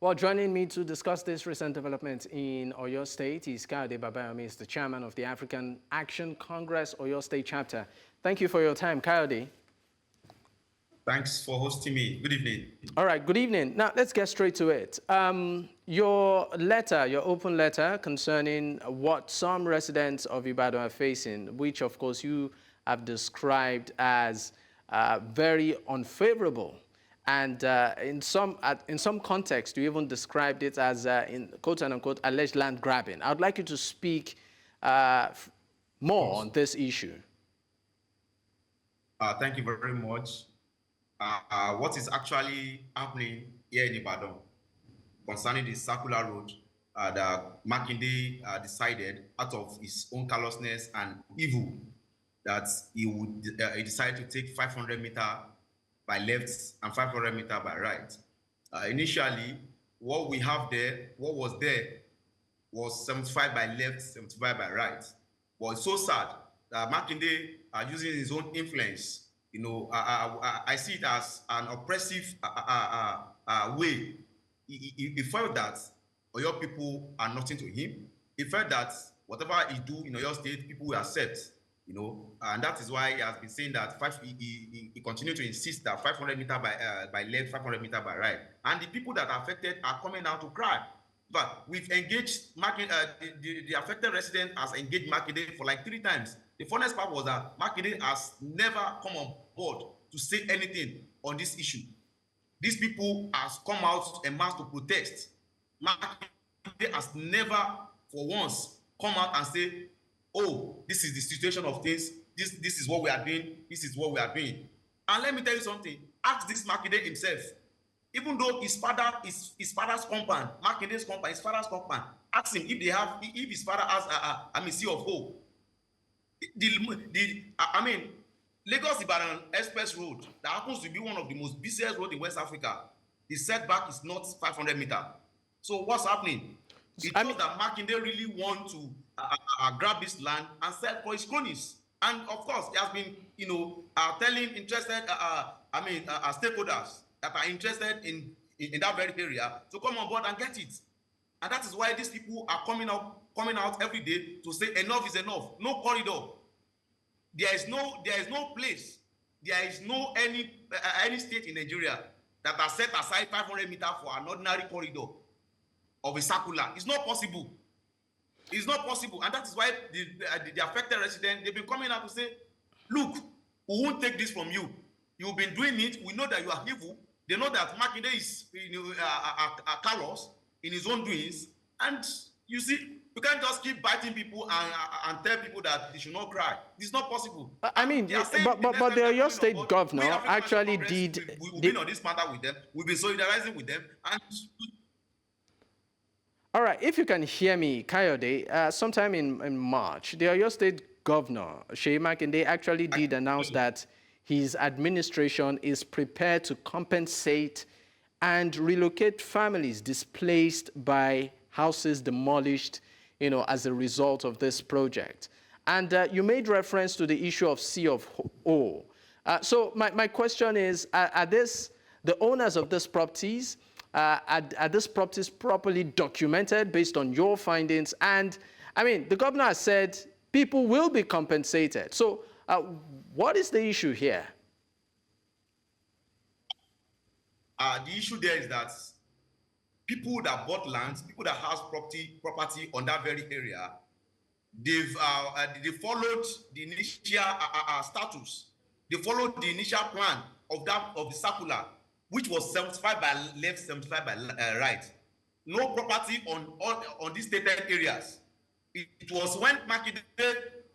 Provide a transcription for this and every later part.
Well, joining me to discuss this recent development in Oyo State is Kayode Babayomi, is the chairman of the African Action Congress Oyo State chapter. Thank you for your time, Kayode. Thanks for hosting me. Good evening. All right, good evening. Now, let's get straight to it. Your letter, your open letter concerning what some residents of Ibadan are facing, which, of course, you have described as very unfavorable. And in some context, you even described it as, in quote-unquote, alleged land grabbing. I would like you to speak more on this issue. Thank you very much. What is actually happening here in Ibadan concerning the circular road that Makinde decided out of his own callousness and evil that he decided to take 500 meters by left and 500 meters by right. Initially, what we have there, what was there, was 75 by left, 75 by right. But it's so sad that Makinde, using his own influence, you know, I see it as an oppressive way. He felt that Oyo people are nothing to him. He felt that whatever he do in Oyo State, people will accept. You know, and that is why he has been saying that he continued to insist that 500 meters by left, 500 meters by right. And the people that are affected are coming out to cry. But we've engaged the affected resident has engaged Makinde for like 3 times. The funniest part was that Makinde has never come on board to say anything on this issue. These people has come out en masse to protest. Makinde has never for once come out and say, oh, this is the situation of things, this is what we are doing, this is what we are doing. And let me tell you something, ask this Makinde himself. Even though his father's compound, Makinde's compound, his father's compound, ask him if his father has a Sea of Hope. Lagos Ibadan Express Road, that happens to be one of the most busiest roads in West Africa, the setback is not 500 meters. So what's happening? It shows that Makinde really want to grab this land and sell for his cronies. And of course, he has been, you know, telling interested, stakeholders that are interested in that very area to come on board and get it. And that is why these people are coming out every day to say enough is enough. No corridor. There is no place. There is no any state in Nigeria that has set aside 500 meters for an ordinary corridor of a circular. It's not possible. It's not possible. And that is why the affected residents, they've been coming out to say, look, we won't take this from you. You've been doing it. We know that you are evil. They know that Makinde is callous in his own doings. And you see, you can't just keep biting people and tell people that they should not cry. It's not possible. I mean, but the Oyo State governor actually did... We've been on this matter with them. We've been solidarizing with them. And all right, if you can hear me, Kayode, sometime in March, the Oyo State Governor, Seyi Makinde, actually did announce that his administration is prepared to compensate and relocate families displaced by houses demolished, you know, as a result of this project. And you made reference to the issue of Sea of O. So my question is, are the owners of these properties, are these properties properly documented based on your findings? And I mean, the governor has said people will be compensated. So what is the issue here? The issue there is that people that bought lands, people that have property on that very area, they followed the initial status. They followed the initial plan of the circular, which was 75 by left, 75 by right. No property on these stated areas. It was when Makinde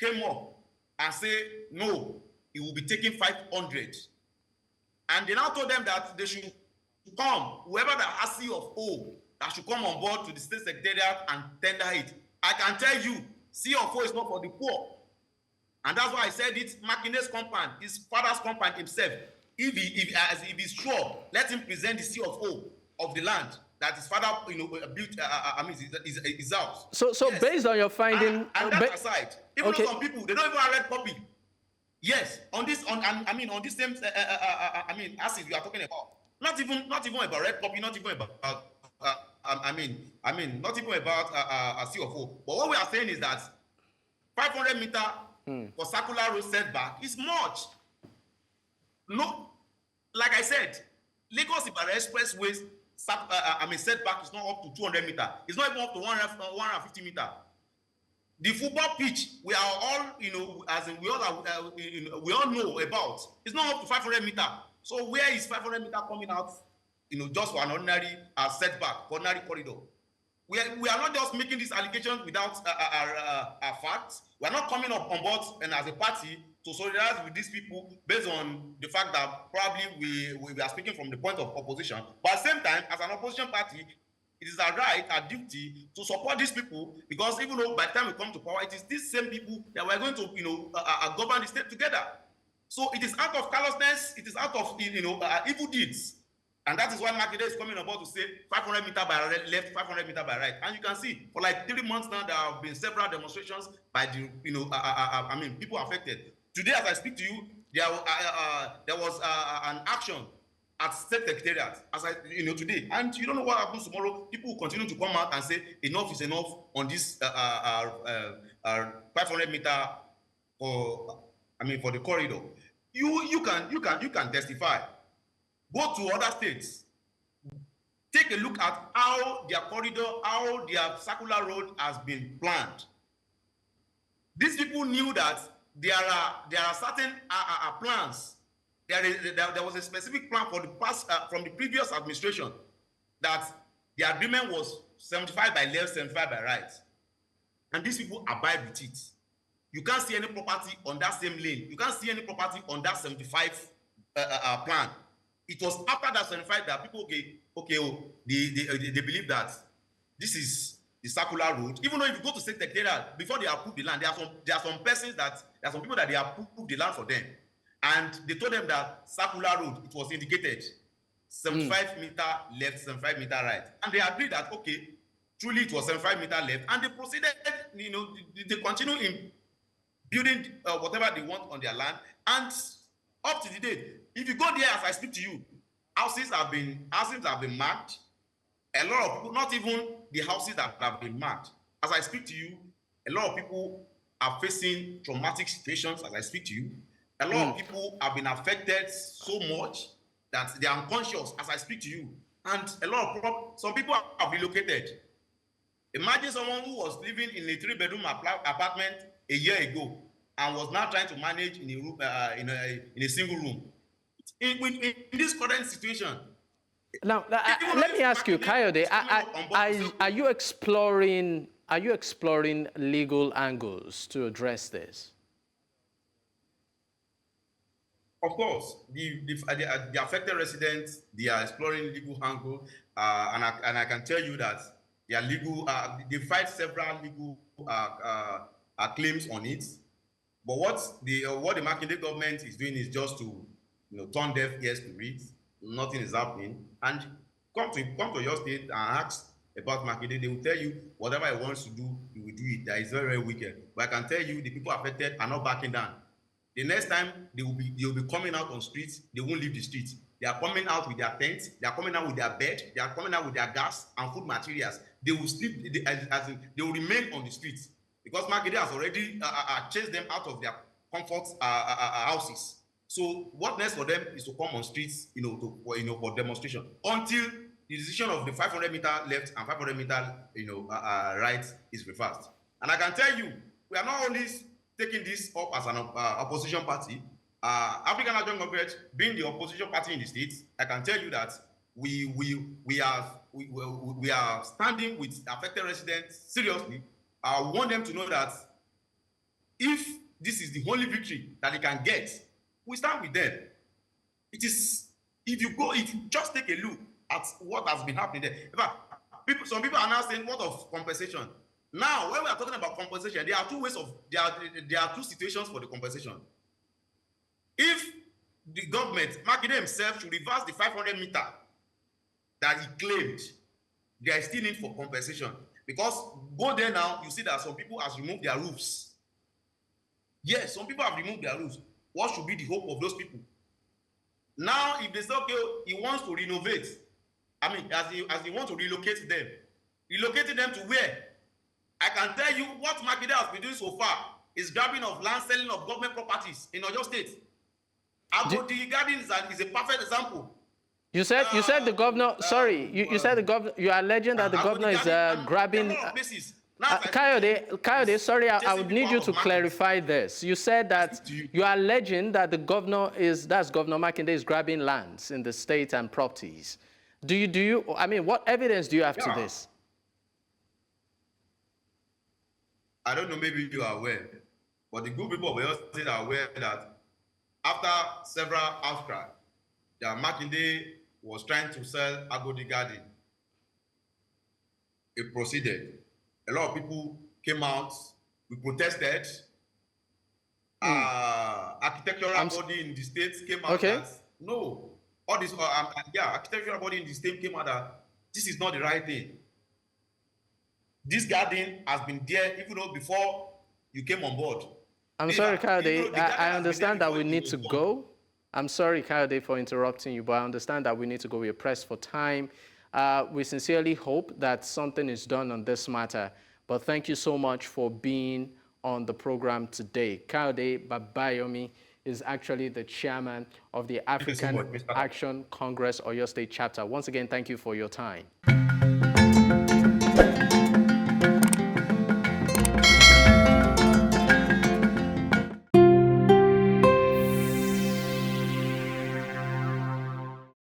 came up and said, no, he will be taking 500. And they now told them that they should come, whoever that has Sea of O, that should come on board to the state secretariat and tender it. I can tell you, Sea of O is not for the poor. And that's why I said it, Makinde's compound, his father's compound himself, if he's sure, let him present the Sea of O of the land that his father, you know, built, his house. So yes. Based on your finding, and that aside, even though some people they don't even have red copy. Yes, on this same, acid you are talking about. Not even about red copy, not even about I mean, not even about a CFO. But what we are saying is that 500 meter for circular road setback is much. No, like I said, Lagos-Ibadan Expressway, setback is not up to 200 meter. It's not even up to 150 meter. The football pitch, we are all, as in we all know about. It's not up to 500 meter. So where is 500 meter coming out? Just for an ordinary setback, ordinary corridor. We are not just making these allegations without facts. We are not coming up on board and as a party to solidarize with these people based on the fact that probably we are speaking from the point of opposition. But at the same time, as an opposition party, it is our right, our duty to support these people, because even though by the time we come to power, it is these same people that we are going to, govern the state together. So it is out of callousness, it is out of, evil deeds. And that is why Makinde is coming about to say 500 meter by left, 500 meter by right. And you can see, for like 3 months now, there have been several demonstrations by the, people affected. Today, as I speak to you, there was an action at State Secretariat, today. And you don't know what happens tomorrow. People will continue to come out and say enough is enough on this 500 meter for the corridor. You can testify. Go to other states. Take a look at how their corridor, how their circular road has been planned. These people knew that there are certain plans. There was a specific plan for the past from the previous administration that the agreement was 75 by left, 75 by right, and these people abide with it. You can't see any property on that same lane. You can't see any property on that 75 plan. It was after that 75 that people they believe that this is the circular road. Even though if you go to State Secretariat, before they approve the land, there are some persons there are some people that they approve the land for them. And they told them that circular road, it was indicated 75 meter left, 75 meter right. And they agreed that, okay, truly it was 75 meter left. And they proceeded, they continue in building whatever they want on their land. And up to the day, if you go there as I speak to you, houses have been marked. A lot of people, not even the houses that have been marked. As I speak to you, a lot of people are facing traumatic situations as I speak to you. A lot of people have been affected so much that they are unconscious as I speak to you. And some people have relocated. Imagine someone who was living in a 3-bedroom apartment a year ago and was now trying to manage in a room, in a single room. In this current situation. Now, let me ask you, Kayode, are you exploring legal angles to address this? Of course, the affected residents, they are exploring legal angle, and I can tell you that they are legal. They filed several legal claims on it. But what the Makinde government is doing is just to turn deaf ears to it. Nothing is happening. And come to your state and ask about Makinde. They will tell you whatever he wants to do, he will do it. That is very, very wicked. But I can tell you the people affected are not backing down. The next time they will be coming out on streets, they won't leave the streets. They are coming out with their tents, they are coming out with their bed, they are coming out with their gas and food materials. They will sleep, they will remain on the streets because Makinde has already chased them out of their comfort houses. So what next for them is to come on streets, for demonstration until the decision of the 500 meter left and 500 meter, right is reversed. And I can tell you, we are not only taking this up as an opposition party. African National Congress, being the opposition party in the states, I can tell you that we are standing with affected residents seriously. I want them to know that if this is the only victory that they can get, we stand with them. It is, if you just take a look at what has been happening there. In fact, some people are now saying, what of compensation? Now, when we are talking about compensation, there are two situations for the compensation. If the government, Makinde himself, should reverse the 500 meter that he claimed, there is still need for compensation. Because go there now, you see that some people have removed their roofs. Yes, some people have removed their roofs. What should be the hope of those people? Now, if they say, okay, he wants to renovate, I mean, as he want to relocate them. Relocating them to where? I can tell you what Makinde has been doing so far is grabbing of land, selling of government properties in Oyo State. Agodi Garden is a perfect example. You said the governor. Sorry, you said the governor. You are alleging that the governor is grabbing. A lot of places. Kayode, sorry, I would need you to clarify this. You said that you are alleging that the governor that's Governor Makinde is grabbing lands in the state and properties. Do you? I mean, what evidence do you have to this? I don't know, maybe you are aware, but the good people of Oyo State are aware that after several outcry, that Makinde was trying to sell Agodi Garden. It proceeded. A lot of people came out. We protested. Architectural body in the state came out that no, all this. Architectural body in the state came out that this is not the right thing. This garden has been there even though before you came on board. I'm sorry, Kayode. I understand that we need to go. I'm sorry, Kayode, for interrupting you, but I understand that we need to go. We are pressed for time. We sincerely hope that something is done on this matter. But thank you so much for being on the program today. Kayode Babayomi is actually the chairman of the African Action Congress Oyo State chapter. Once again, thank you for your time.